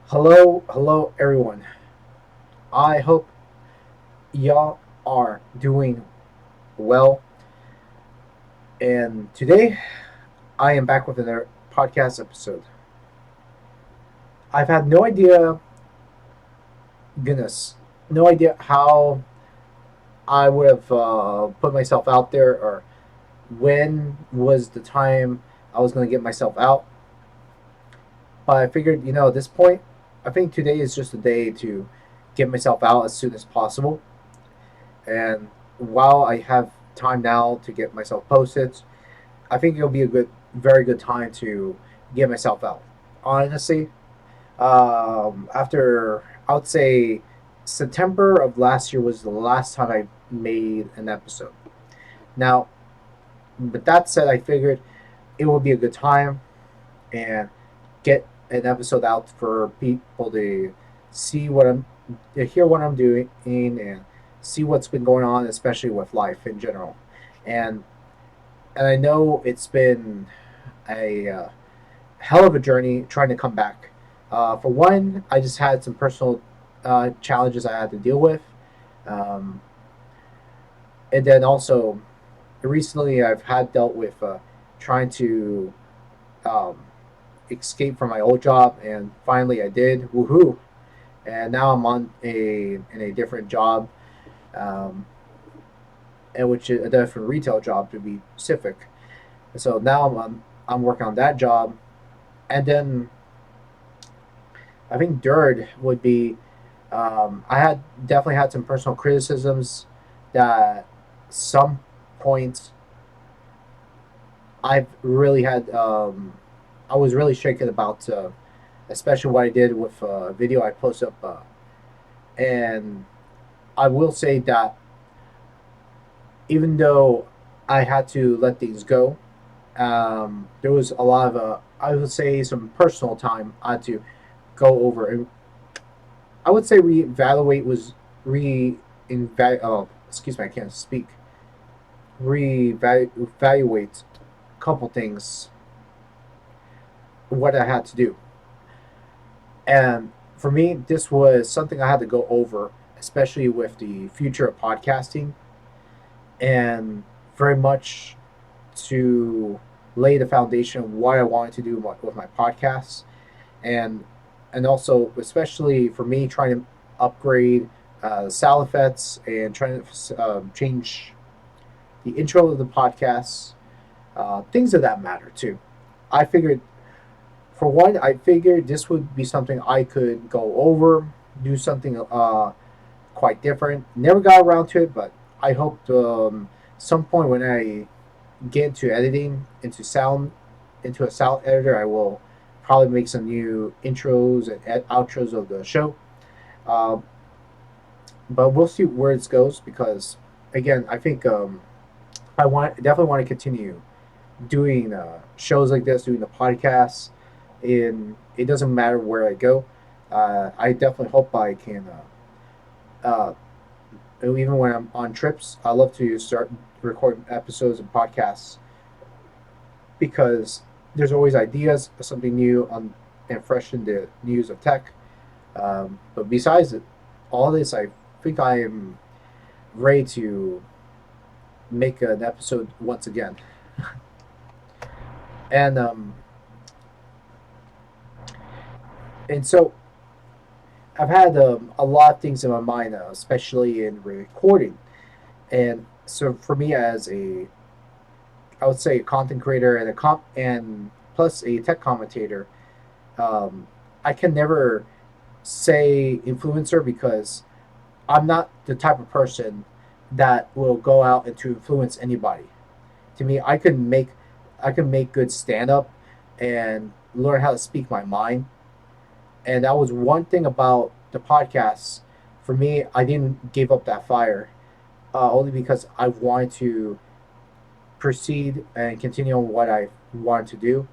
Hello everyone. I hope y'all are doing well. And today I am back with another podcast episode. I've had no idea, goodness, no idea how I would have put myself out there or when was the time I was going to get myself out. But I figured, at this point, I think today is just a day to get myself out as soon as possible. And while I have time now to get myself posted, I think it'll be a very good time to get myself out. Honestly, after I would say September of last year was the last time I made an episode. Now, with that said, I figured it would be a good time and get an episode out for people to see to hear what I'm doing and see what's been going on, especially with life in general. And and I know it's been a hell of a journey trying to come back. For one, I just had some personal challenges I had to deal with, um, and then also recently I've had dealt with trying to um, escape from my old job, and finally I did. Woohoo! And now I'm on a in a different job, um, and which is a different retail job to be specific. So now I'm working on that job, and then I think third would be I had definitely had some personal criticisms that some points I've really had I was really shaken about, especially what I did with a video I posted up, and I will say that even though I had to let things go, there was a lot of I would say some personal time I had to go over, and I would say reevaluate was re oh, excuse me, I can't speak. Reevaluate a couple things what I had to do, and for me, this was something I had to go over, especially with the future of podcasting, and very much to lay the foundation of what I wanted to do with my podcasts, and also especially for me trying to upgrade sound effects and trying to change the intro of the podcast, things of that matter too. I figured, for one, I figured this would be something I could go over, do something quite different. Never got around to it, but I hoped some point when I get into editing, into a sound editor, I will probably make some new intros and outros of the show. Um, but we'll see where it goes because, again, I think definitely want to continue doing shows like this, doing the podcasts. And it doesn't matter where I go. I definitely hope I can. Even when I'm on trips, I love to start recording episodes and podcasts because there's always ideas, something new and fresh in the news of tech. But besides all this, I think I am ready to make an episode once again. And so I've had a lot of things in my mind, especially in recording. And so for me, as I would say a content creator and and plus a tech commentator, um, I can never say influencer because I'm not the type of person that will go out and to influence anybody. To me, I can make good stand up and learn how to speak my mind, and that was one thing about the podcast. For me, I didn't give up that fire, only because I wanted to proceed and continue on what I wanted to do,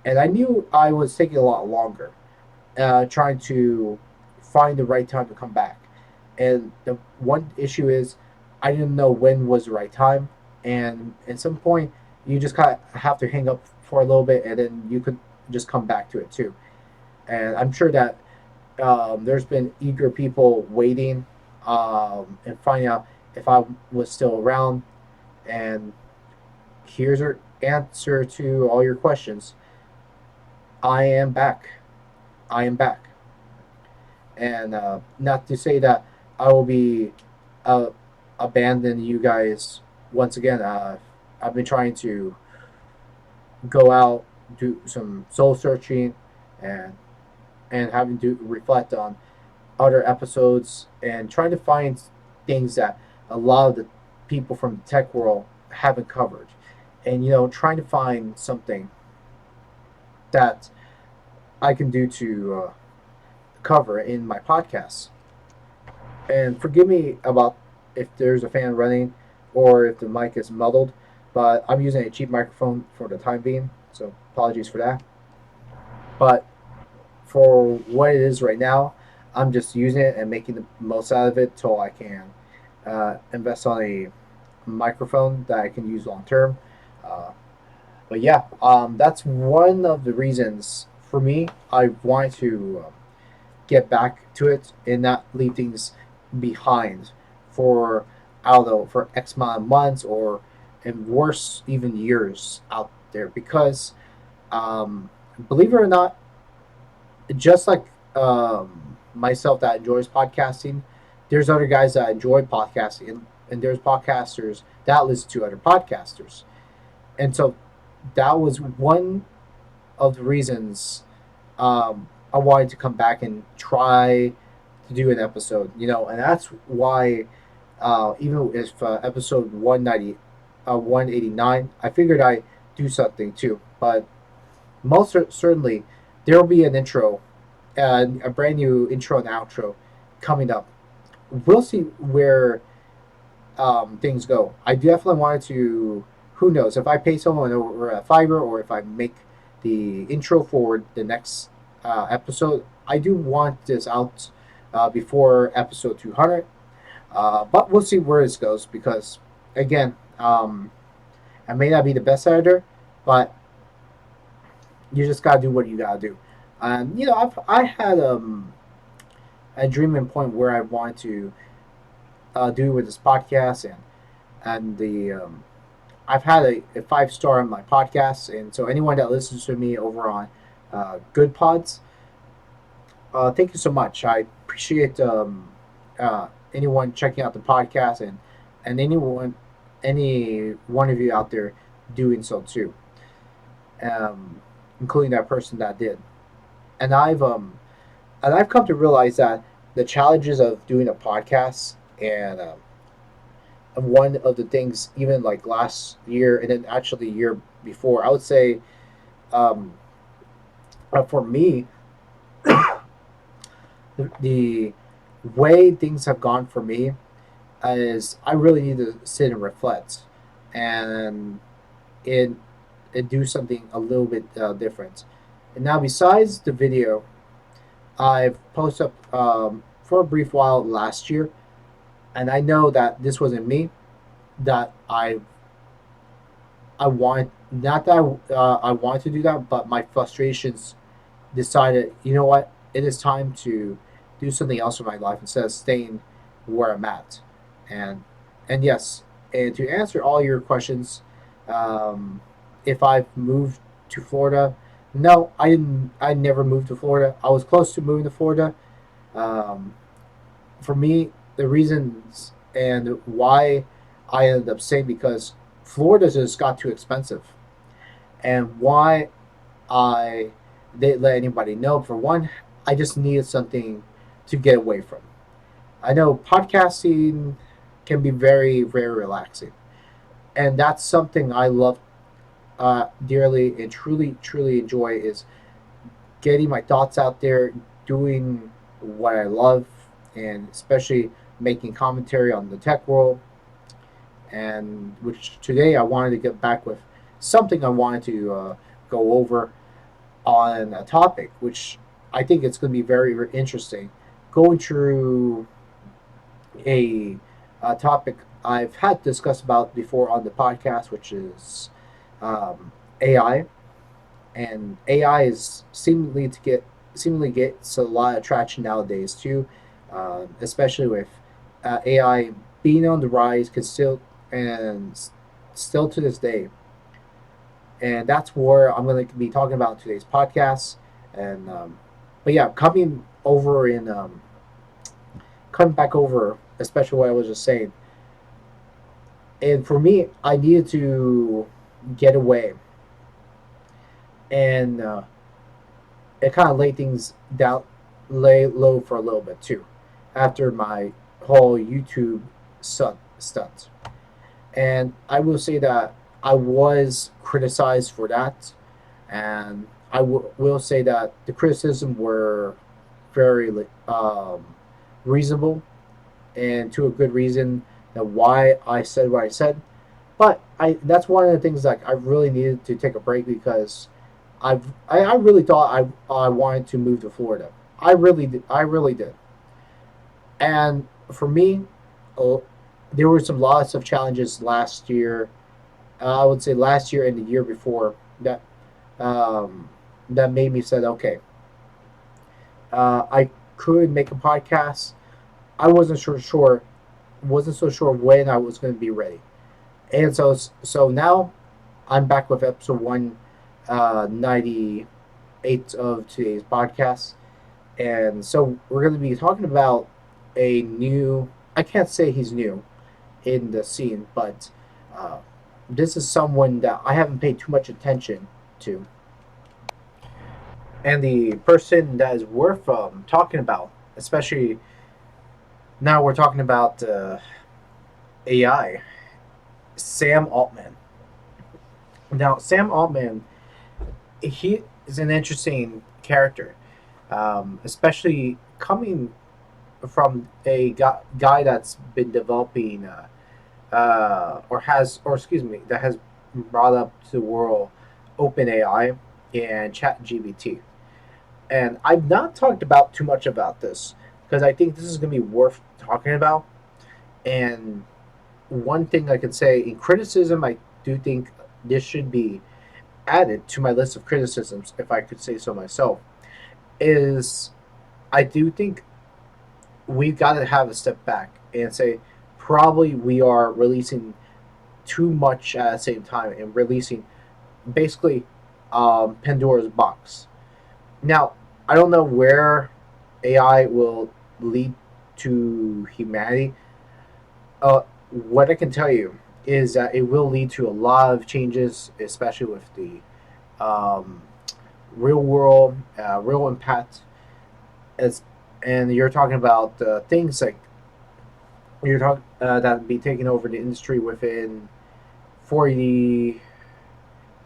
and I knew I was taking a lot longer, trying to find the right time to come back. And the one issue is I didn't know when was the right time, and at some point you just kind of have to hang up for a little bit, and then you could just come back to it too. And I'm sure that There's been eager people waiting and finding out if I was still around. And here's our answer to all your questions. I am back. I am back. And not to say that I will be uh, abandon you guys once again. I've been trying to go out, do some soul searching, and having to reflect on other episodes and trying to find things that a lot of the people from the tech world haven't covered, and trying to find something that I can do to cover in my podcast. And forgive me about if there's a fan running or if the mic is muddled, but I'm using a cheap microphone for the time being, so apologies for that. But for what it is right now, I'm just using it and making the most out of it till I can invest on a microphone that I can use long term. Uh, but yeah, that's one of the reasons for me I want to get back to it and not leave things behind for I don't know for X amount of months or and worse even years out there because believe it or not, just like myself that enjoys podcasting, there's other guys that enjoy podcasting, and there's podcasters that listen to other podcasters, and so that was one of the reasons I wanted to come back and try to do an episode, and that's why even if episode 189, I figured I do something too, but most certainly there will be an intro, a brand new intro and outro coming up. We'll see where things go. I definitely wanted to. Who knows if I pay someone over a fiber or if I make the intro for the next episode. I do want this out before episode 200, but we'll see where this goes because again, I may not be the best editor, but you just gotta do what you gotta do. And I had a dreaming point where I wanted to do with this podcast and the I've had a 5-star on my podcast, and so anyone that listens to me over on Good Pods, thank you so much. I appreciate anyone checking out the podcast and any one of you out there doing so too, including that person that did. And I've come to realize that the challenges of doing a podcast and one of the things even like last year and then actually the year before, I would say um, for me the way things have gone for me is I really need to sit and reflect and and, and do something a little bit different. And now, besides the video, I've posted up for a brief while last year, and I know that this wasn't me. That I want not that I wanted to do that, but my frustrations decided, you know what, it is time to do something else in my life instead of staying where I'm at. And yes, and to answer all your questions, um, if I've moved to Florida, no, I didn't. I never moved to Florida. I was close to moving to Florida. Um, for me, the reasons and why I ended up staying because Florida just got too expensive, and why I didn't let anybody know. For one, I just needed something to get away from. I know podcasting can be very, very relaxing, and that's something I love dearly and truly, truly enjoy is getting my thoughts out there, doing what I love, and especially making commentary on the tech world. And which today I wanted to get back with something I wanted to go over on a topic, which I think it's going to be very, very interesting. Going through a topic I've had discussed about before on the podcast, which is AI, and AI is seemingly to get seemingly gets a lot of traction nowadays too, especially with AI being on the rise, could still and still to this day. And that's where I'm going to be talking about today's podcast. And but yeah, coming back over, especially what I was just saying. And for me, I needed to get away and it kind of laid things down, lay low for a little bit too, after my whole YouTube stunt. And I will say that I was criticized for that, and will say that the criticism were very reasonable and to a good reason that why I said what I said. But I that's one of the things like I really needed to take a break because I really thought I wanted to move to Florida. I really did. And for me, oh, there were some lots of challenges last year. I would say last year and the year before that um, that made me said, okay, I could make a podcast. I wasn't so sure when I was going to be ready. And so now I'm back with episode 198 of today's podcast. And so we're going to be talking about a new, I can't say he's new in the scene, but uh, this is someone that I haven't paid too much attention to. And the person that is worth talking about, especially now we're talking about AI, Sam Altman. Now, Sam Altman, he is an interesting character, especially coming from a guy that's been developing, or excuse me, that has brought up to the world OpenAI and ChatGPT. And I've not talked about too much about this because I think this is going to be worth talking about. And one thing I could say in criticism, I do think this should be added to my list of criticisms, if I could say so myself, is I do think we've got to have a step back and say probably we are releasing too much at the same time and releasing basically Pandora's box. Now, I don't know where AI will lead to humanity. What I can tell you is that it will lead to a lot of changes, especially with the um, real world, real impact. As and you're talking about things like you're talking that be taking over the industry within 40,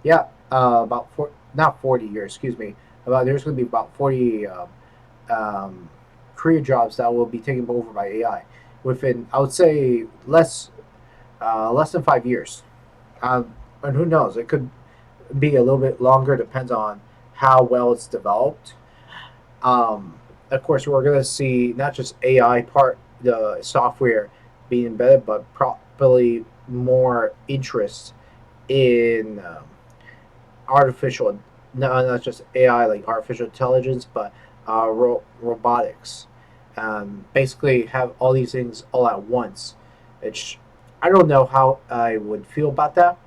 yeah, about not 40 years, excuse me. About there's going to be about 40 um, career jobs that will be taken over by AI within, I would say, less than 5 years. And who knows? It could be a little bit longer. Depends on how well it's developed. Um, of course, we're going to see not just AI part the software being embedded, but probably more interest in artificial, not just AI like artificial intelligence, but robotics. Basically, have all these things all at once. It's I don't know how I would feel about that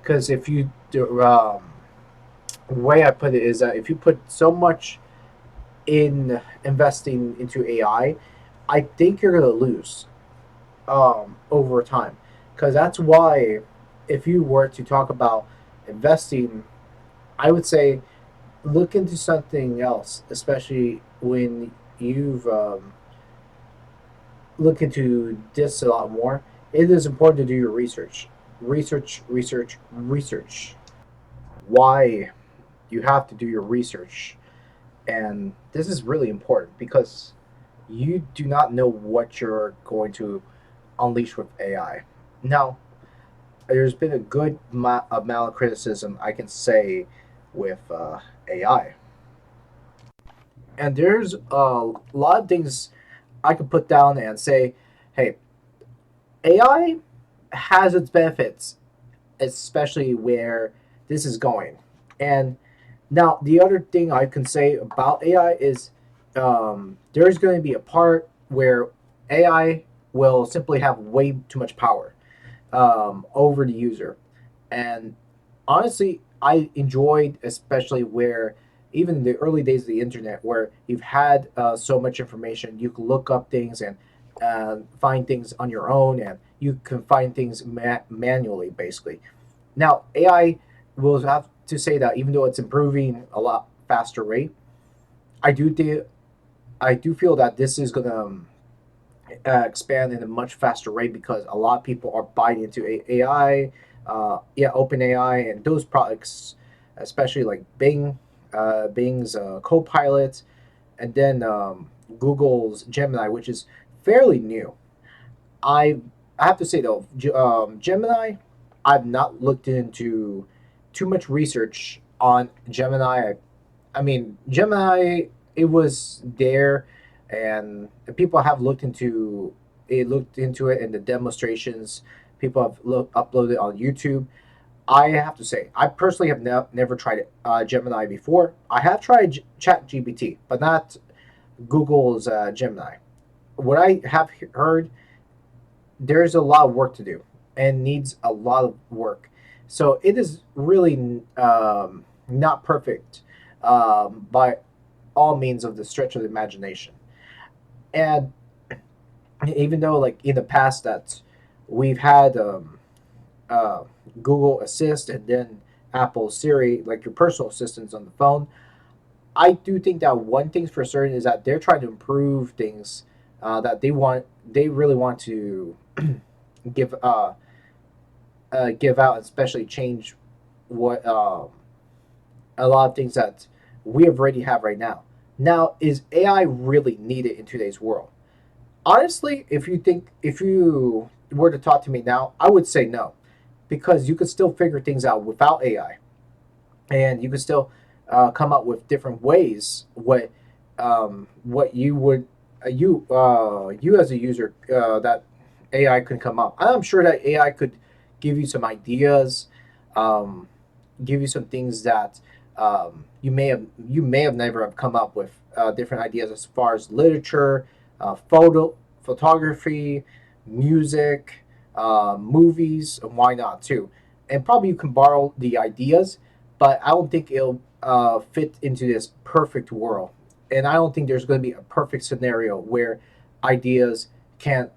because if you do, the way I put it is that if you put so much in investing into I think you're gonna lose over time because that's why if you were to talk about investing, I would say look into something else, especially when you've looked into this a lot more. It is important to do your research, research. Why you have to do your research, and this is really important because you do not know what you're going to unleash with AI. Now, there's been a good amount of criticism I can say with AI, and there's a lot of things I could put down and say, hey, AI has its benefits, especially where this is going. And Now, the other thing I can say about AI is there's going to be a part where AI will simply have way too much power over the user. And honestly, I enjoyed, especially where even in the early days of the internet, where you've had so much information, you can look up things and find things on your own, and you can find things manually, basically. Now, AI will have to say that even though it's improving a lot faster rate, I do think I do feel that this is gonna expand in a much faster rate because a lot of people are buying into AI, yeah, OpenAI, and those products, especially like Bing's Copilot, and then Google's Gemini, which is fairly new. I I have to say though, Gemini, I've not looked into too much research on Gemini. I mean, Gemini, it was there, and people have looked into it in the demonstrations. People have uploaded on YouTube. I have to say, I personally have never tried Gemini before. I have tried Chat GPT, but not Google's Gemini. What I have heard, there's a lot of work to do and needs a lot of work. So it is really not perfect by all means of the stretch of the imagination. And even though, like in the past, that we've had uh, Google Assist and then Apple Siri, like your personal assistants on the phone, I do think that one thing's for certain is that they're trying to improve things that they really want to give give out, especially change what a lot of things that we already have right now. Now, is AI really needed in today's world? Honestly, if you were to talk to me now, I would say no, because you could still figure things out without AI, and you could still come up with different ways what you would you as a user that AI could come up. I'm sure that AI could give you some ideas, um, give you some things that you may have never have come up with different ideas as far as literature, photography, music, movies, and why not too. And probably you can borrow the ideas, but I don't think it'll fit into this perfect world. And I don't think there's going to be a perfect scenario where ideas can't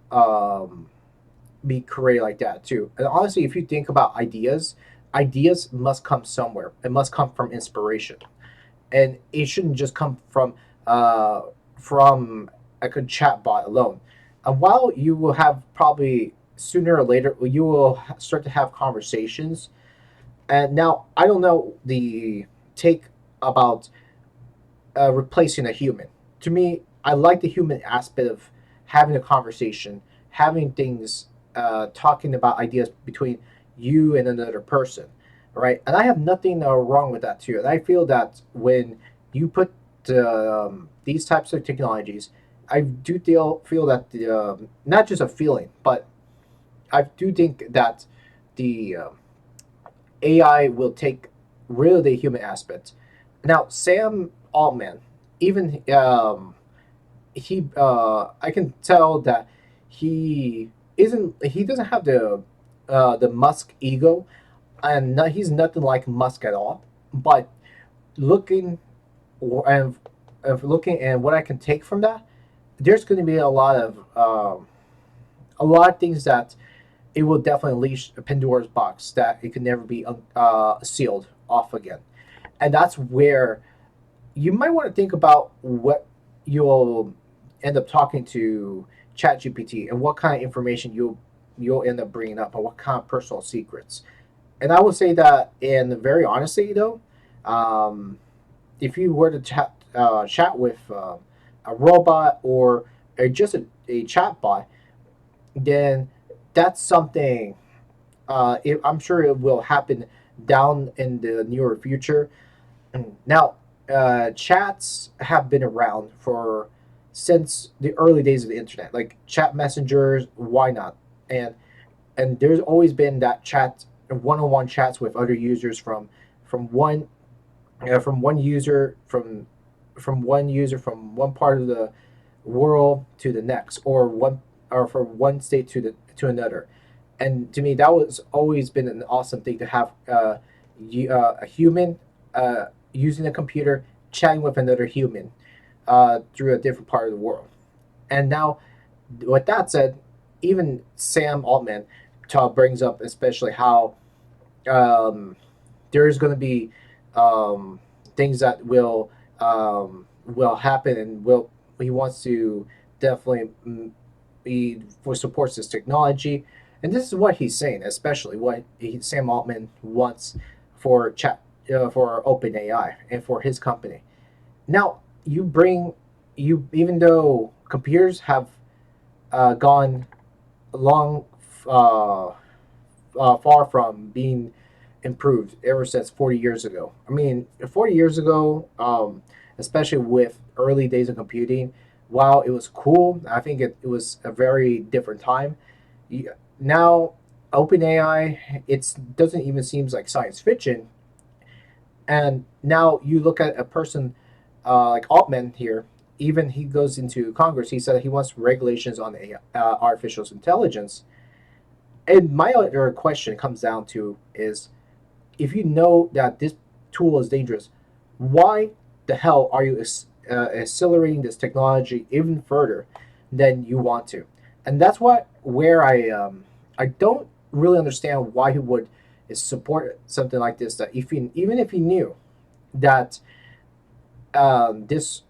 be created like that too. And honestly, if you think about ideas, ideas must come somewhere. It must come from inspiration, and it shouldn't just come uh, from like a chat bot alone. And while you will have probably sooner or later, you will start to have conversations. And now I don't know the take about replacing a human. To me, I like the human aspect of having a conversation, having things, talking about ideas between you and another person, right? And I have nothing wrong with that too. And I feel that when you put these types of technologies, I do feel that not just a feeling, but I do think that the AI will take really the human aspect. Now, Sam Altman, even I can tell that he doesn't have the Musk ego, and he's nothing like Musk at all. But looking and of looking and what I can take from that, there's going to be a lot of things that it will definitely unleash a Pandora's box that it can never be sealed off again. And that's where you might want to think about what you'll end up talking to ChatGPT and what kind of information you'll end up bringing up and what kind of personal secrets. And I would say that, in very honestly though, um, if you were to chat with a robot or just a chat bot, then that's something I'm sure it will happen down in the near future. Now, chats have been around for since the early days of the internet, like chat messengers. Why not? And there's always been that chat, one-on-one chats with other users from one. from one user from one user from one part of the world to the next, or from one state to another. And to me, that was always been an awesome thing to have a human using a computer chatting with another human through a different part of the world. And now, with that said, even Sam Altman brings up especially how um, there's going to be things that will happen, and will he wants to definitely he for supports this technology, and this is what he's saying, especially what Sam Altman wants for chat for OpenAI and for his company. Now even though computers have gone long far from being improved ever since 40 years ago. I mean, 40 years ago, especially with early days of computing, while it was cool, I think it was a very different time. Now, OpenAI, it doesn't even seem like science fiction. And now you look at a person like Altman here, even he goes into Congress, he said he wants regulations on artificial intelligence. And my other question comes down to is, if you know that this tool is dangerous, why the hell are you accelerating this technology even further than you want to? And that's where I don't really understand why he would support something like this. That if he, even if he knew that this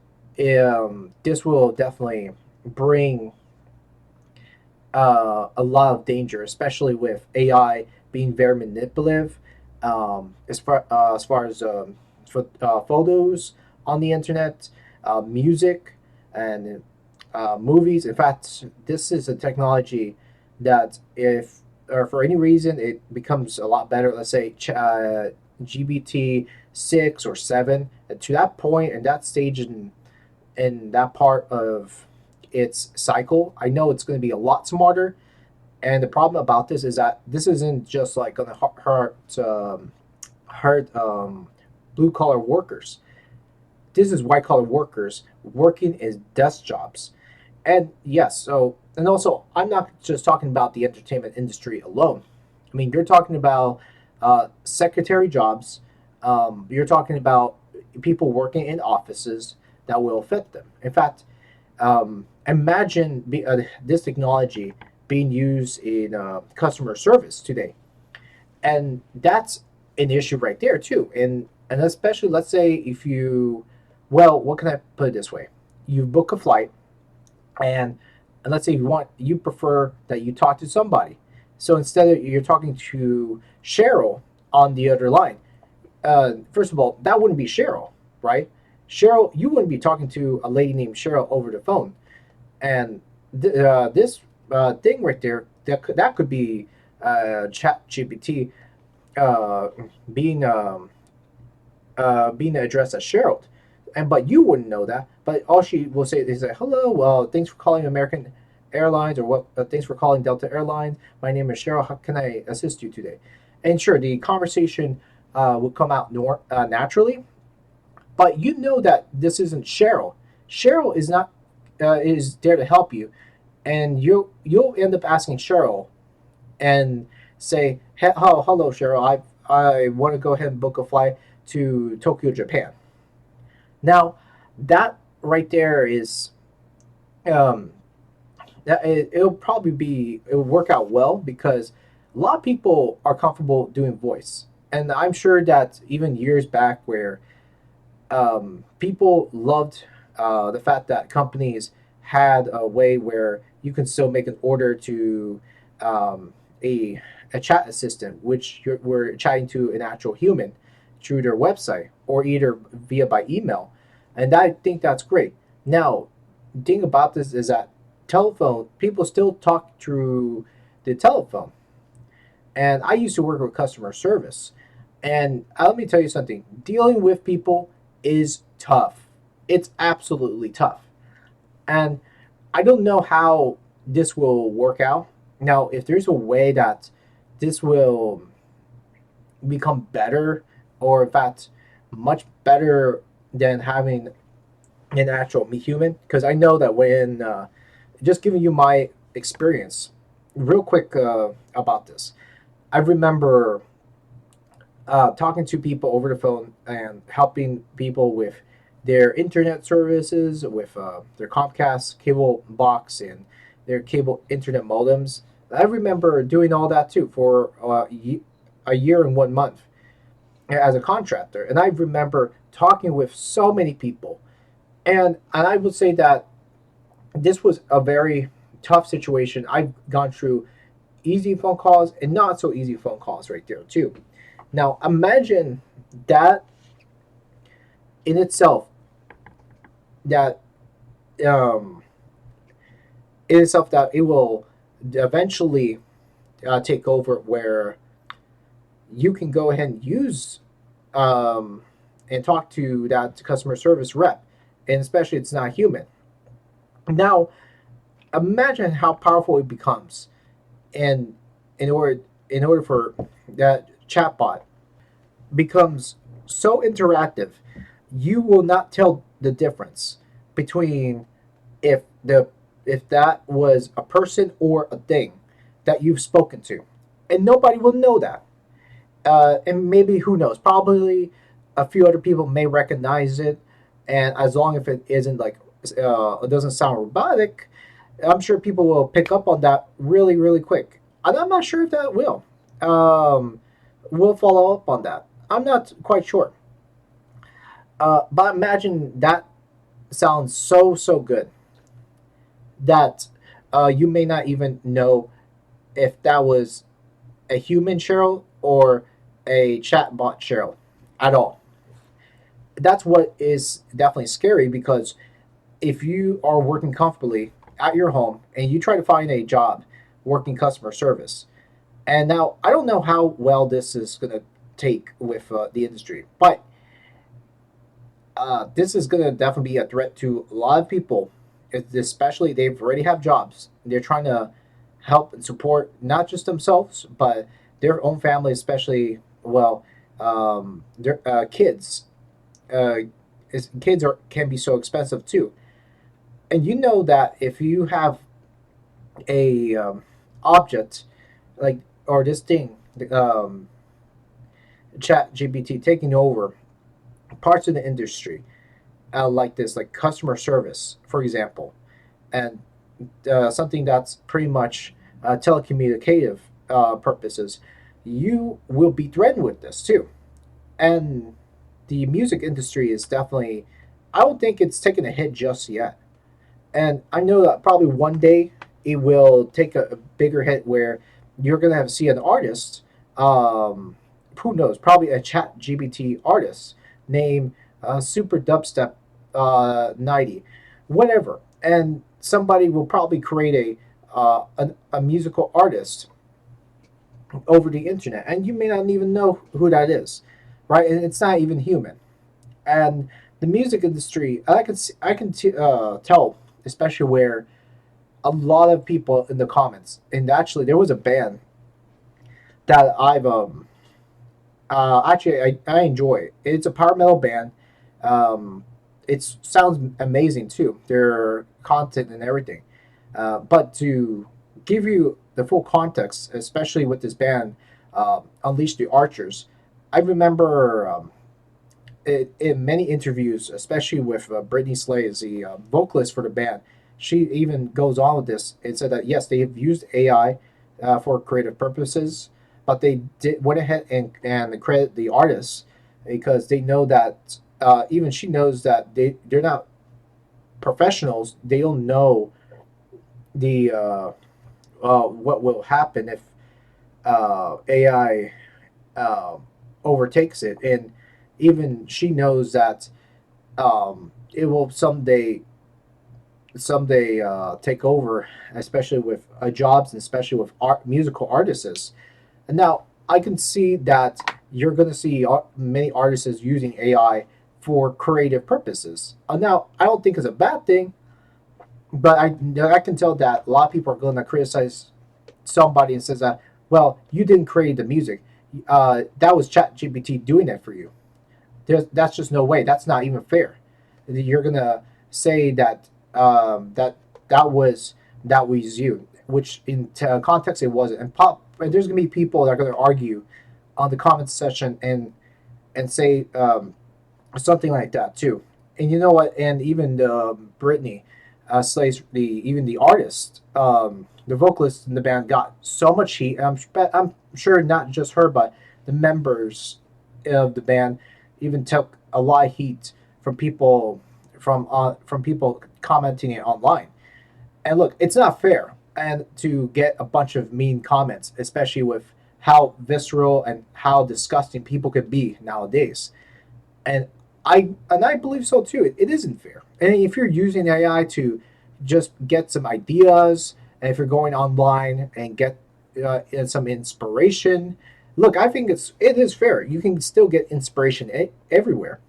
will definitely bring a lot of danger, especially with AI being very manipulative. As far as photos on the internet, music, and movies. In fact, this is a technology that, if or for any reason it becomes a lot better, let's say GBT 6 or 7, to that point and that stage in that part of its cycle, I know it's going to be a lot smarter. And the problem about this is that this isn't just like going to hurt blue collar workers. This is white collar workers working in desk jobs. And yes, so, and also, I'm not just talking about the entertainment industry alone. I mean, you're talking about secretary jobs. You're talking about people working in offices that will affect them. In fact, imagine this technology being used in customer service today, and that's an issue right there too. And especially, let's say if you, well, what can I put it this way? You book a flight, and and let's say you prefer that you talk to somebody. So instead of you're talking to Cheryl on the other line, first of all, that wouldn't be Cheryl, right? Cheryl, you wouldn't be talking to a lady named Cheryl over the phone. And this thing right there, that could be Chat GPT uh, being being addressed as Cheryl, and but you wouldn't know that. But all she will say is like, "Hello, thanks for calling American Airlines, or what? Thanks for calling Delta Airlines. My name is Cheryl. How can I assist you today?" And sure, the conversation will come out naturally, but you know that this isn't Cheryl. Cheryl is not is there to help you, and you'll end up asking Cheryl and say, "Oh, hello, Cheryl. I want to go ahead and book a flight to Tokyo, Japan." Now, that right there is um, it'll work out well because a lot of people are comfortable doing voice, and I'm sure that even years back where people loved the fact that companies had a way where you can still make an order to um, a, a chat assistant, which we're chatting to an actual human through their website or either via by email. And I think that's great. Now, the thing about this is that telephone, people still talk through the telephone. And I used to work with customer service. And let me tell you something, dealing with people is tough. It's absolutely tough. And I don't know how this will work out. Now, if there's a way that this will become better, or in fact, much better than having an actual human, because I know that when just giving you my experience real quick about this. I remember talking to people over the phone and helping people with their internet services, with their Comcast cable box and their cable internet modems. I remember doing all that too for a year and 1 month as a contractor. And I remember talking with so many people. And I would say that this was a very tough situation. I've gone through easy phone calls and not so easy phone calls right there too. Now imagine that in itself, that um, in itself that it will eventually take over, where you can go ahead and use um, and talk to that customer service rep, and especially it's not human. Now imagine how powerful it becomes, and in order for that chatbot becomes so interactive, you will not tell the difference between if the if that was a person or a thing that you've spoken to, and nobody will know that. And maybe, who knows? Probably a few other people may recognize it, and as long as it isn't like it doesn't sound robotic, I'm sure people will pick up on that really, really quick. And I'm not sure if that will. Um, we'll follow up on that. I'm not quite sure. But imagine that sounds so, so good that you may not even know if that was a human Cheryl or a chatbot Cheryl at all. That's what is definitely scary, because if you are working comfortably at your home and you try to find a job working customer service, and now I don't know how well this is going to take with the industry, but this is going to definitely be a threat to a lot of people, especially they've already have jobs. They're trying to help and support not just themselves, but their own family, especially, well, their kids. Uh, Kids are can be so expensive too, and you know that if you have a object like, or this thing, um, Chat GPT taking over parts of the industry, like this, like customer service, for example, and something that's pretty much telecommunicative purposes, you will be threatened with this too. And the music industry is definitely, I don't think it's taken a hit just yet. And I know that probably one day it will take a bigger hit, where you're going to have to see an artist, who knows, probably a chat GBT artist named Super Dubstep 90, whatever. And somebody will probably create a musical artist over the internet, and you may not even know who that is, right? And it's not even human. And the music industry, tell, especially where a lot of people in the comments, and actually there was a band that I've actually I enjoy. It's a power metal band. It sounds amazing too. Their content and everything. But to give you the full context, especially with this band, Unleash the Archers, I remember in many interviews, especially with Brittany Slays, the vocalist for the band, she even goes on with this and said that yes, they have used AI for creative purposes, but they went ahead and credit the artists, because they know that even she knows that they're not professionals. They don't know the what will happen if AI overtakes it, and even she knows that it will someday take over, especially with jobs, and especially with musical artists. And now I can see that you're going to see many artists using AI for creative purposes. Now I don't think it's a bad thing, but I can tell that a lot of people are going to criticize somebody and says that, well, you didn't create the music, that was ChatGPT doing it for you. That's just no way. That's not even fair. You're gonna say that that was you, which in context it wasn't. And there's gonna be people that are gonna argue on the comment section and say something like that too. And you know what? And even Britney slays even the artist, the vocalist in the band got so much heat. I'm sure not just her, but the members of the band even took a lot of heat from people from people commenting it online. And look, it's not fair, and to get a bunch of mean comments, especially with how visceral and how disgusting people can be nowadays. And I believe so too. It isn't fair. And if you're using AI to just get some ideas, and if you're going online and get some inspiration, look, I think it is fair. You can still get inspiration everywhere.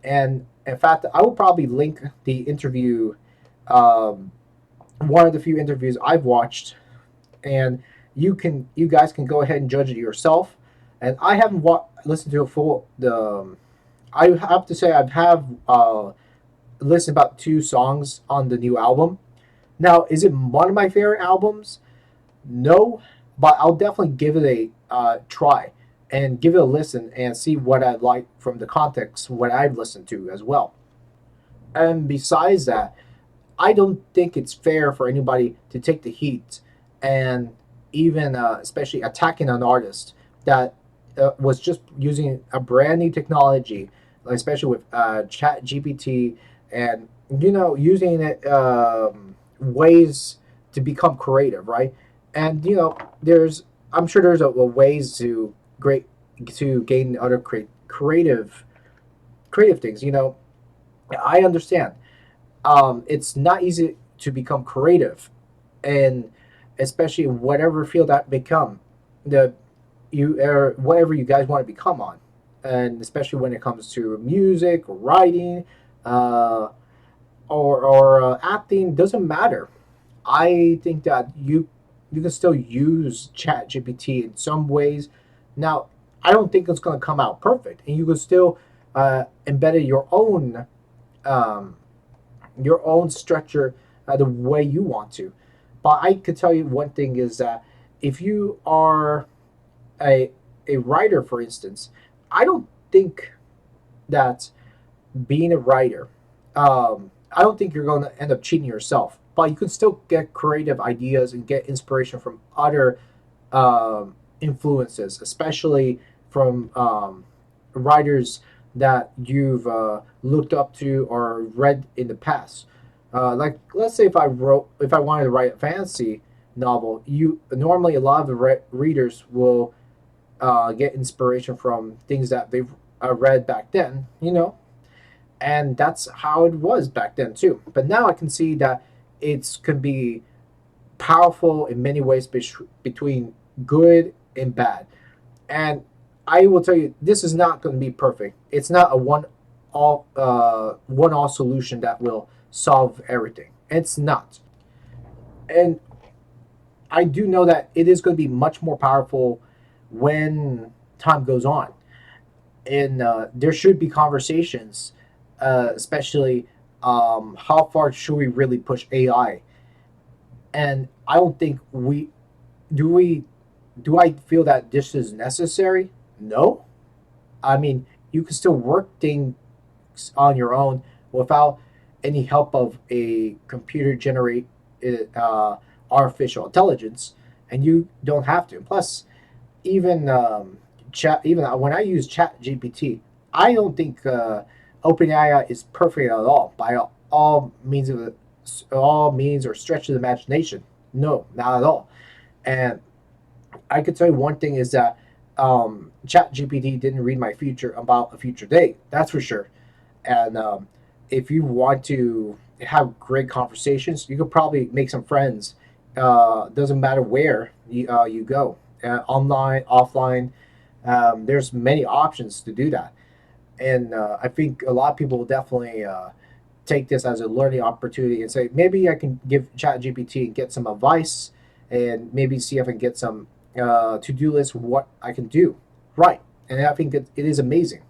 And in fact, I will probably link the interview, um, one of the few interviews I've watched, and you guys can go ahead and judge it yourself. And I haven't listened to a full the. I have to say I've have listened about two songs on the new album. Now, is it one of my favorite albums? No, but I'll definitely give it a try and give it a listen and see what I like from the context, what I've listened to as well. And besides that, I don't think it's fair for anybody to take the heat and even especially attacking an artist that was just using a brand new technology, especially with Chat GPT, and using it ways to become creative, right? And there's I'm sure there's a ways to gain other creative things. I understand. It's not easy to become creative, and especially whatever field that become the you or whatever you guys want to become on, and especially when it comes to music, writing, uh, or acting, doesn't matter. I think that you can still use Chat GPT in some ways. Now, I don't think it's going to come out perfect, and you can still embed um, your own structure the way you want to. But I could tell you one thing is that if you are a writer, for instance, I don't think that being a writer, I don't think you're going to end up cheating yourself. But you can still get creative ideas and get inspiration from other influences, especially from writers that you've looked up to or read in the past. Like, let's say if I wanted to write a fantasy novel, you normally a lot of the readers will get inspiration from things that they've read back then, and that's how it was back then too. But now I can see that it's can be powerful in many ways between good and bad. And I will tell you, this is not going to be perfect. It's not a one all solution that will solve everything. It's not. And I do know that it is going to be much more powerful when time goes on. And there should be conversations, especially how far should we really push AI? And I don't think we do. I feel that this is necessary? No. I mean, you can still work things on your own without any help of a computer generate artificial intelligence, and you don't have to. Plus, even even when I use Chat GPT, I don't think OpenAI is perfect at all by all means or stretch of the imagination. No, not at all. And I could tell you one thing is that Chat GPT didn't read my future about a future date. That's for sure. And if you want to have great conversations, you could probably make some friends. Doesn't matter where you go, online, offline. There's many options to do that, and I think a lot of people will definitely take this as a learning opportunity and say maybe I can give ChatGPT and get some advice, and maybe see if I can get some to-do list what I can do right. And I think it is amazing.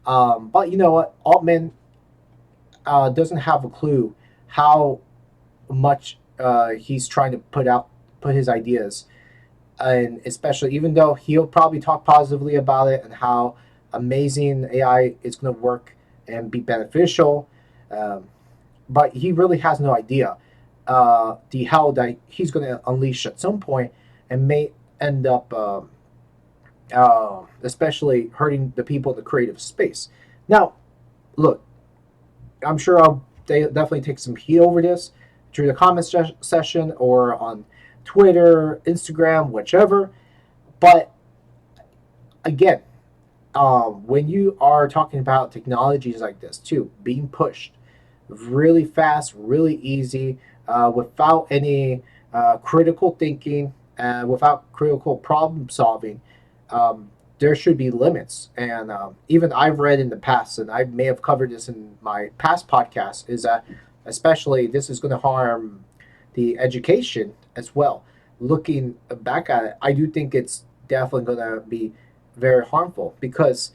But you know what? Altman doesn't have a clue how much he's trying to put his ideas, and especially even though he'll probably talk positively about it and how amazing AI is going to work and be beneficial, um, but he really has no idea the hell that he's going to unleash at some point, and may end up especially hurting the people in the creative space. Now, look, I'm sure I'll definitely take some heat over this through the comment session or on Twitter, Instagram, whichever. But again, when you are talking about technologies like this too, being pushed really fast, really easy, without any critical thinking, and without critical problem solving, there should be limits. And even I've read in the past, and I may have covered this in my past podcast, is that especially this is going to harm the education as well. Looking back at it, I do think it's definitely going to be very harmful because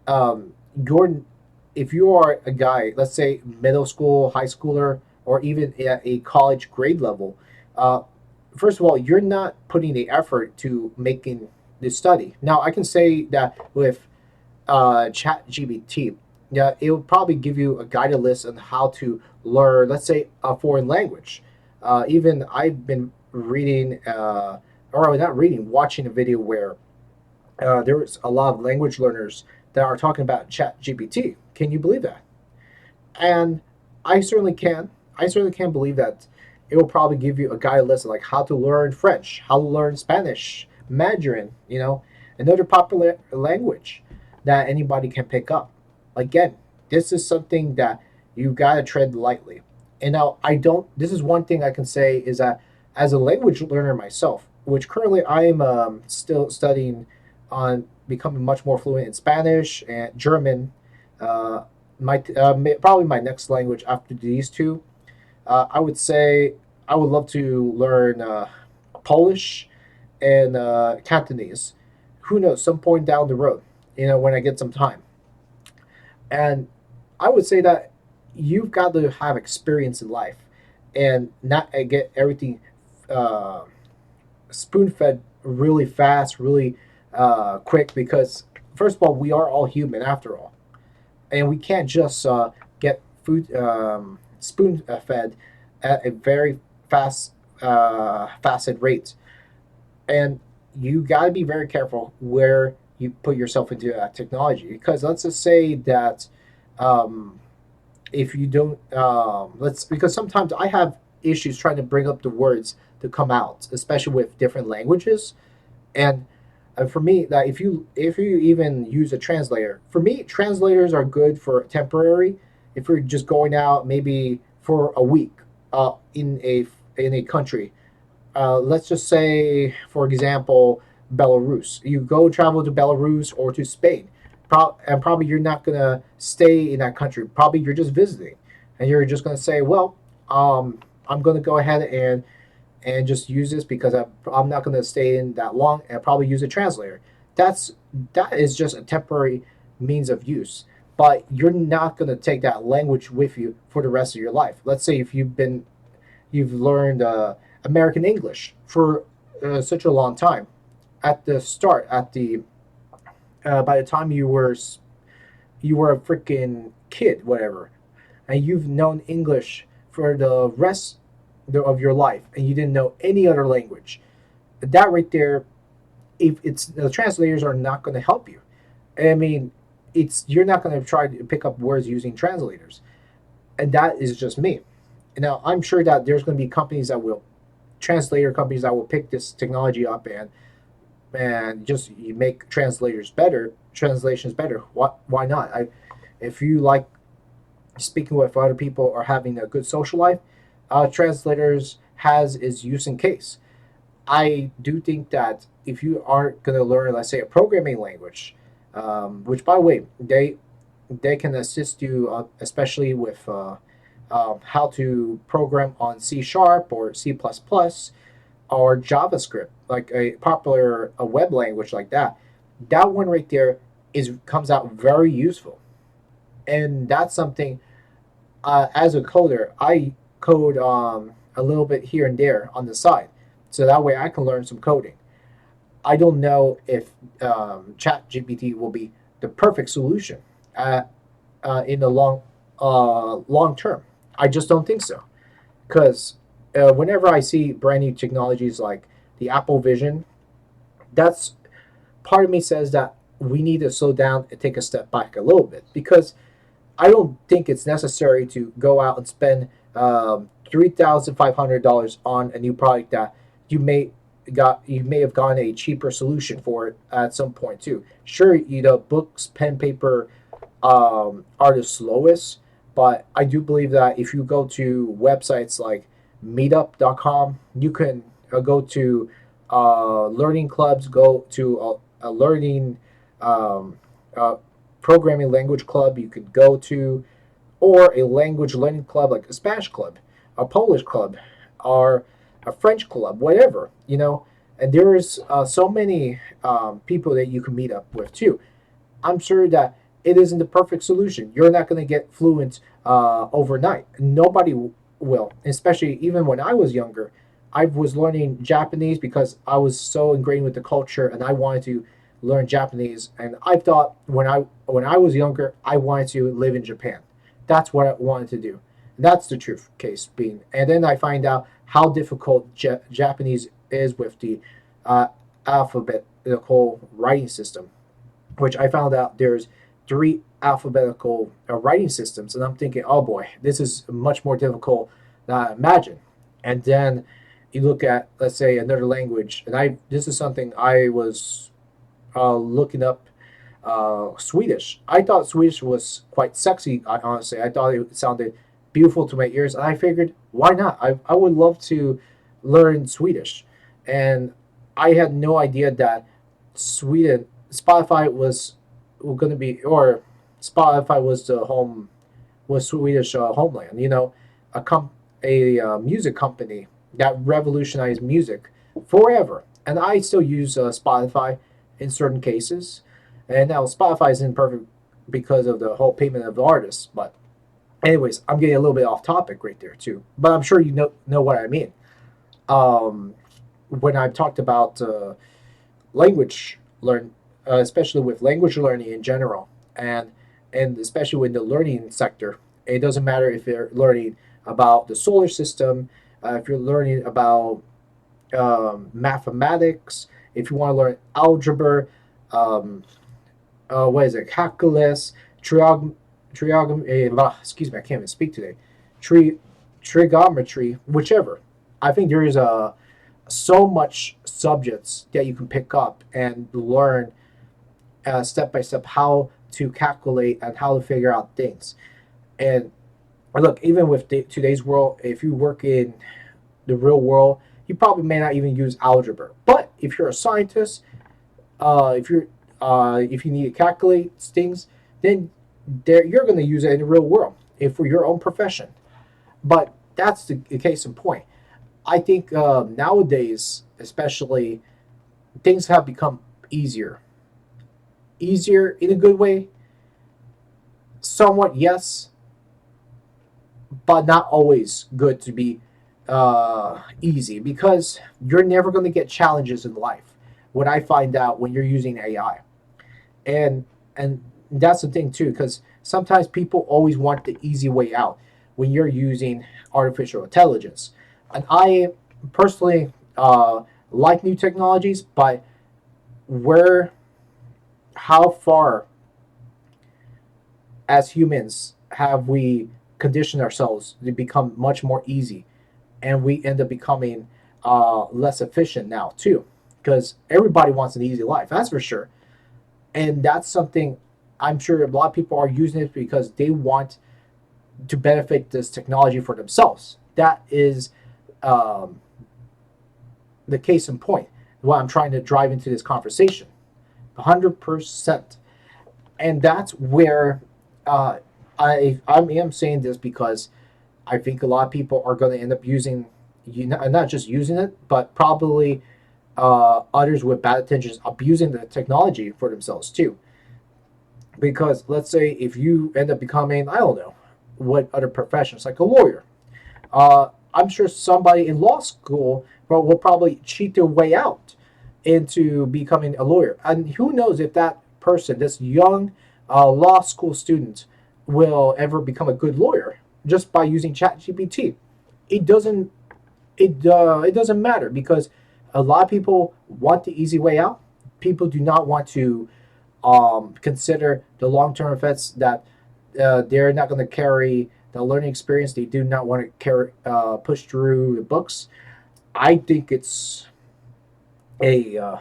you're if you are a guy, let's say middle school, high schooler, or even at a college grade level, uh, first of all, you're not putting the effort to making the study. Now, I can say that with Chat GBT, yeah, it will probably give you a guided list on how to learn, let's say, a foreign language. Even I've been reading, or not reading, watching a video where there's a lot of language learners that are talking about Chat GPT. Can you believe that? And I certainly can. I certainly can believe that it will probably give you a guide list of like how to learn French, how to learn Spanish, Mandarin, another popular language that anybody can pick up. Again, this is something that you gotta tread lightly. And now I don't. This is one thing I can say is that as a language learner myself, which currently I am still studying on becoming much more fluent in Spanish and German. Probably my next language after these two. I would say I would love to learn Polish and Cantonese. Who knows? Some point down the road, when I get some time. And I would say that you've got to have experience in life, and not get everything uh, spoon fed really fast, really quick. Because first of all, we are all human after all, and we can't just get food spoon fed at a very facet rate. And you got to be very careful where you put yourself into that technology, because let's just say that um, if you don't let's because sometimes I have issues trying to bring up the words to come out, especially with different languages. And for me, that if you even use a translator, for me translators are good for temporary. If you're just going out maybe for a week in a country, let's just say, for example, Belarus. You go travel to Belarus or to Spain, and probably you're not gonna stay in that country. Probably you're just visiting, and you're just gonna say, well, I'm gonna go ahead and just use this because I'm not gonna stay in that long, and probably use a translator. That's that is just a temporary means of use. But you're not gonna take that language with you for the rest of your life. Let's say if you've learned American English for such a long time. At the start, by the time you were a freaking kid, whatever, and you've known English for the rest of your life, and you didn't know any other language. That right there, if it's the translators are not going to help you. I mean, it's you're not going to try to pick up words using translators, and that is just me. Now, I'm sure that there's going to be translator companies that will pick this technology up and just you make translations better. Why not? If you like speaking with other people or having a good social life, translators has its use in case. I do think that if you are going to learn, let's say, a programming language, which by the way they can assist you, especially with how to program on C sharp or C++ or JavaScript, like a popular a web language like that. That one right there is comes out very useful. And that's something, as a coder, I code a little bit here and there on the side, so that way I can learn some coding. I don't know if Chat GPT will be the perfect solution uh, in the long term. I just don't think so, because whenever I see brand new technologies like the Apple Vision, that's part of me says that we need to slow down and take a step back a little bit, because I don't think it's necessary to go out and spend $3,500 on a new product that you may you may have gotten a cheaper solution for it at some point too. Sure, books, pen, paper are the slowest, but I do believe that if you go to websites like Meetup.com, you can go to learning clubs, go to a learning um, uh, programming language club you could go to, or a language learning club like a Spanish club, a Polish club, or a French club, whatever, And there's so many people that you can meet up with too. I'm sure that it isn't the perfect solution. You're not going to get fluent overnight. Nobody will, especially even when I was younger. I was learning Japanese because I was so ingrained with the culture and I wanted to learn Japanese. And I thought when I was younger, I wanted to live in Japan. That's what I wanted to do. And that's the truth case being. And then I find out how difficult Japanese is with the alphabetical writing system, which I found out there's three alphabetical writing systems, and I'm thinking, oh boy, this is much more difficult than I imagined. And then you look at, let's say, another language, and this is something I was looking up. Swedish. I thought Swedish was quite sexy. Honestly, I thought it sounded beautiful to my ears, and I figured, why not? I would love to learn Swedish, and I had no idea that Spotify was going to be, or Spotify was Swedish homeland. A music company that revolutionized music forever, and I still use Spotify in certain cases. And now Spotify isn't perfect because of the whole payment of the artists, but anyways, I'm getting a little bit off topic right there too. But I'm sure you know what I mean. When I've talked about language learn, especially with language learning in general, and especially with the learning sector, it doesn't matter if you're learning about the solar system, if you're learning about mathematics, if you want to learn algebra, um, what is it, calculus, excuse me, I can't even speak today, tri- trigonometry, whichever. I think there is so much subjects that you can pick up and learn step by step how to calculate and how to figure out things. And look, even with today's world, if you work in the real world, you probably may not even use algebra. But if you're a scientist, if you need to calculate things, then you're going to use it in the real world, if for your own profession. But that's the case in point. I think nowadays, especially, things have become easier. Easier in a good way, somewhat yes, but not always good to be easy, because you're never going to get challenges in life. What I find out when you're using AI, and that's the thing too, because sometimes people always want the easy way out when you're using artificial intelligence. And I personally like new technologies, but where how far as humans have we conditioned ourselves to become much more easy, and we end up becoming less efficient now too, because everybody wants an easy life, that's for sure. And that's something I'm sure a lot of people are using it because they want to benefit this technology for themselves. That is um, the case in point. What I'm trying to drive into this conversation, 100%. And that's where I am saying this because I think a lot of people are going to end up using, not just using it, but probably others with bad intentions abusing the technology for themselves too. Because let's say if you end up becoming, I don't know, what other professions, like a lawyer, I'm sure somebody in law school will probably cheat their way out into becoming a lawyer. And who knows if that person, this young law school student, will ever become a good lawyer just by using ChatGPT. It doesn't it doesn't matter because a lot of people want the easy way out. People do not want to consider the long term effects that they're not going to carry the learning experience. They do not want to carry push through the books. I think it's a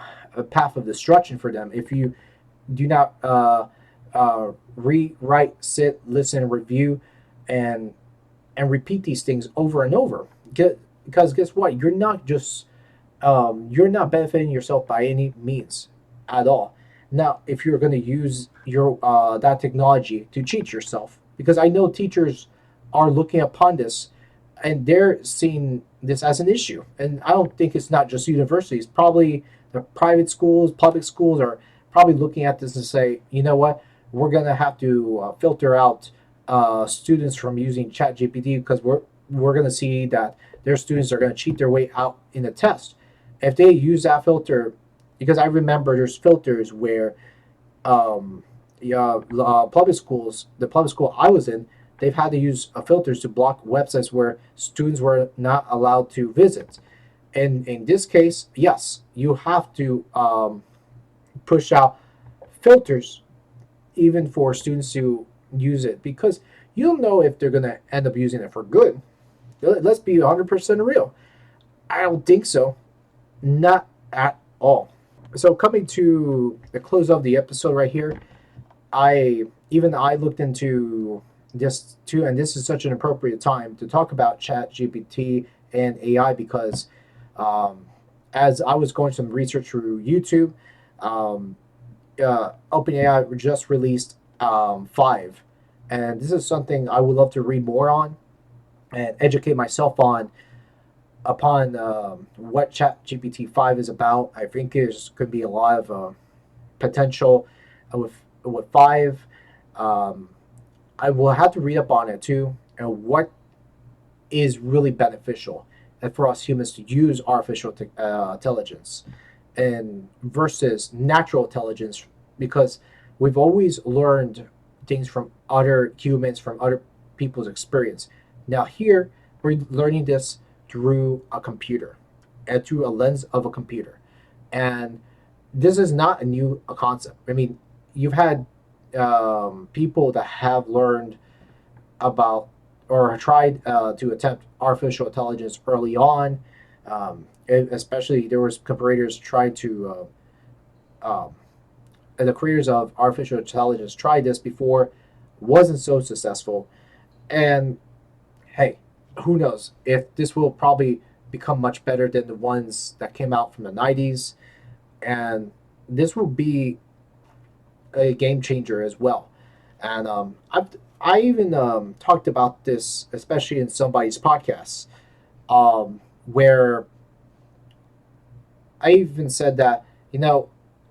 path of destruction for them if you do not rewrite, sit, listen, review, and repeat these things over and over. Because guess what? You're not benefiting yourself by any means at all. Now, if you're going to use your that technology to cheat yourself, because I know teachers are looking upon this and they're seeing this as an issue, and I don't think it's not just universities. Probably the private schools, public schools are probably looking at this and say, you know what, we're going to have to filter out students from using ChatGPT because we're going to see that their students are going to cheat their way out in a test. If they use that filter, because I remember there's filters where yeah, public schools, the public school I was in, they've had to use filters to block websites where students were not allowed to visit. And in this case, yes, you have to push out filters even for students to use it because you don't know if they're going to end up using it for good. Let's be 100% real. I don't think so. Not at all. So coming to the close of the episode right here, I looked into this too, and this is such an appropriate time to talk about Chat GPT and AI because as I was going some research through YouTube, um, OpenAI just released 5, and this is something I would love to read more on and educate myself on upon what ChatGPT 5 is about. I think there's could be a lot of potential with 5. Um, I will have to read up on it too, and what is really beneficial and for us humans to use artificial intelligence and versus natural intelligence because we've always learned things from other humans, from other people's experience. Now here we're learning this through a computer and through a lens of a computer, and this is not a new concept. I mean, you've had people that have learned about or tried to attempt artificial intelligence early on. Especially there was creators tried to the creators of artificial intelligence tried this before, wasn't so successful, and hey, who knows if this will probably become much better than the ones that came out from the 90s, and this will be a game changer as well. And I even talked about this, especially in somebody's podcast, where I even said that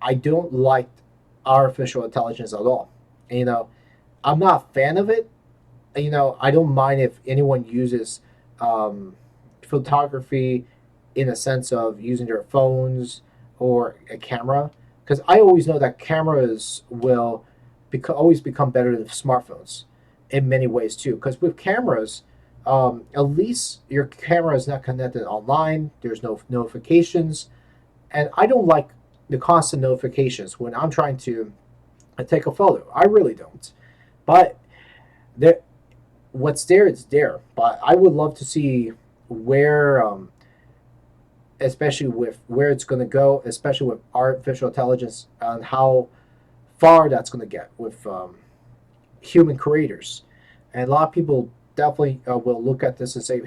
I don't like artificial intelligence at all. I'm not a fan of it. I don't mind if anyone uses photography in a sense of using their phones or a camera, because I always know that cameras will always become better than smartphones in many ways too. Because with cameras, at least your camera is not connected online. There's no notifications, and I don't like the constant notifications when I'm trying to take a photo. I really don't. But there, what's there, it's there. But I would love to see where, especially with where it's going to go, especially with artificial intelligence, and how far that's going to get with human creators. And a lot of people definitely will look at this and say,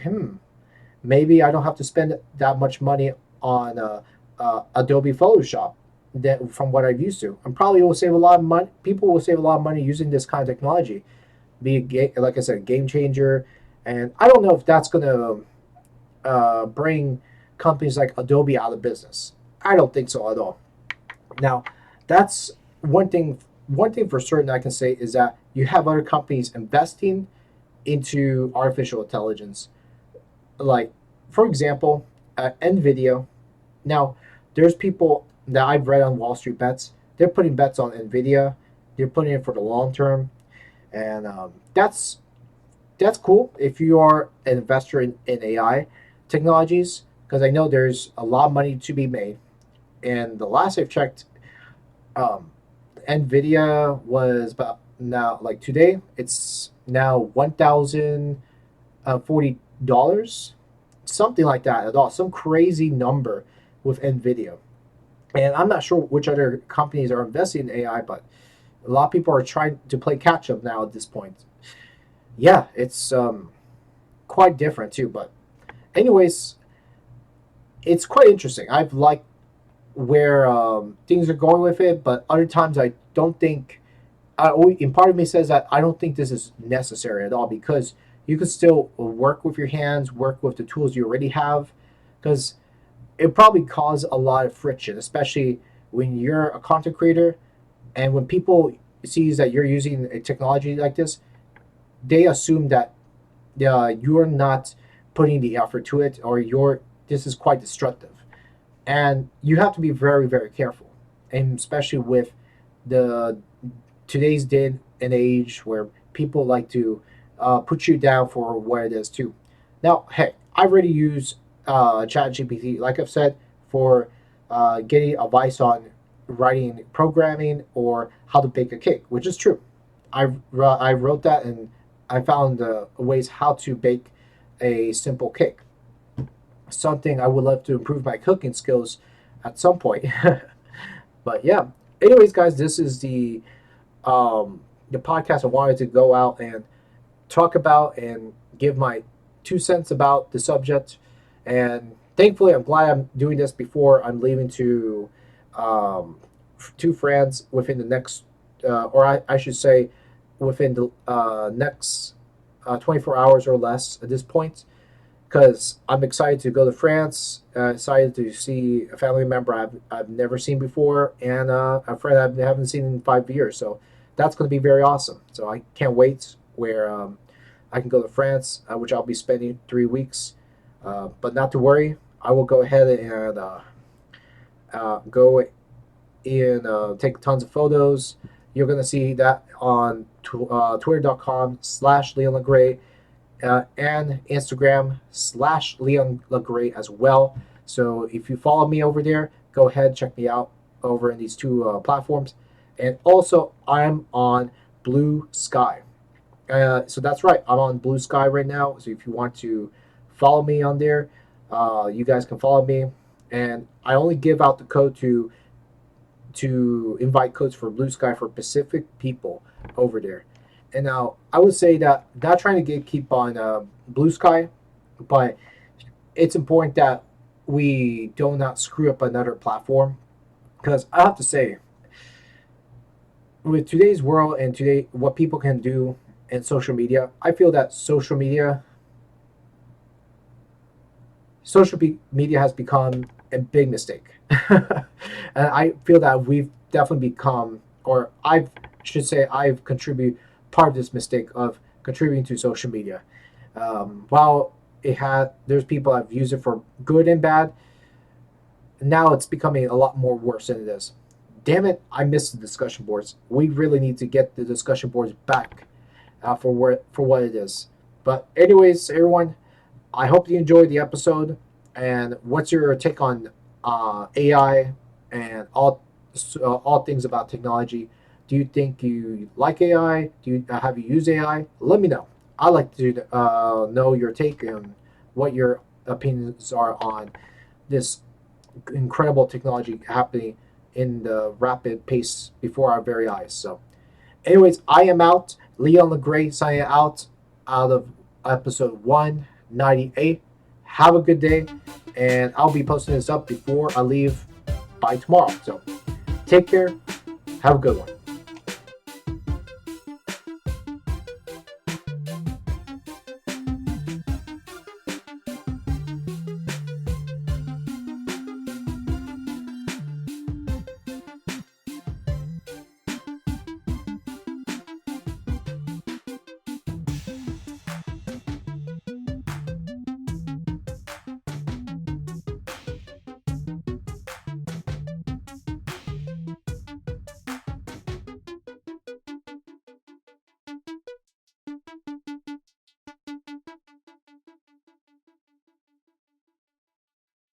maybe I don't have to spend that much money on Adobe Photoshop that from what I've used to. And probably will save a lot of money. People will save a lot of money using this kind of technology. Be like I said, a game changer. And I don't know if that's going to bring companies like Adobe out of business. I don't think so at all. Now, that's one thing one thing for certain I can say is that you have other companies investing into artificial intelligence. Like, for example, NVIDIA. Now, there's people that I've read on Wall Street Bets. They're putting bets on NVIDIA. They're putting it for the long term, and that's cool if you are an investor in AI technologies, because I know there's a lot of money to be made. And the last I've checked, um, Nvidia was about now like today it's now $1,040, something like that at all, some crazy number with Nvidia. And I'm not sure which other companies are investing in AI, but a lot of people are trying to play catch up now at this point. Yeah, it's quite different too. But anyways, it's quite interesting. I've liked where things are going with it, but other times I don't think. And part of me says that I don't think this is necessary at all, because you can still work with your hands, work with the tools you already have, because it probably cause a lot of friction, especially when you're a content creator and when people sees that you're using a technology like this, they assume that you're not putting the effort to it, or you're this is quite destructive, and you have to be very very careful, and especially with the today's day and age where people like to put you down for what it is too. Now, hey, I already use ChatGPT, like I've said, for getting advice on writing programming or how to bake a cake, which is true. I wrote that, and I found ways how to bake a simple cake. Something I would love to improve my cooking skills at some point. But yeah. Anyways, guys, this is the podcast I wanted to go out and talk about and give my 2 cents about the subject. And thankfully, I'm glad I'm doing this before I'm leaving um, to France within the next, or I should say, within the next 24 hours or less at this point, because I'm excited to go to France, excited to see a family member I've never seen before, and a friend I haven't seen in 5 years. So that's going to be very awesome. So I can't wait where I can go to France, which I'll be spending 3 weeks. But not to worry, I will go ahead and go in, take tons of photos. You're going to see that on twitter.com/LeonLaGray and Instagram/LeonLaGray as well. So if you follow me over there, go ahead, check me out over in these two platforms. And also, I'm on Blue Sky. So that's right, I'm on Blue Sky right now. So if you want to follow me on there, you guys can follow me. And I only give out the code to invite codes for Blue Sky for Pacific people over there. And now I would say that not trying to keep on Blue Sky, but it's important that we do not screw up another platform. Because I have to say, with today's world and today what people can do in social media, I feel that social media has become a big mistake. And I feel that we've definitely become, or I should say, I've contributed part of this mistake of contributing to social media. While there's people that have used it for good and bad, now it's becoming a lot more worse than it is. Damn it, I miss the discussion boards. We really need to get the discussion boards back for what it is. But anyways, everyone, I hope you enjoyed the episode. And what's your take on AI and all things about technology? Do you think you like AI? Have you used AI? Let me know. I'd like to know your take and what your opinions are on this incredible technology happening in the rapid pace before our very eyes. So, anyways, I am out. Leon LaGray signing out of episode 198. Have a good day, and I'll be posting this up before I leave by tomorrow. So, take care. Have a good one.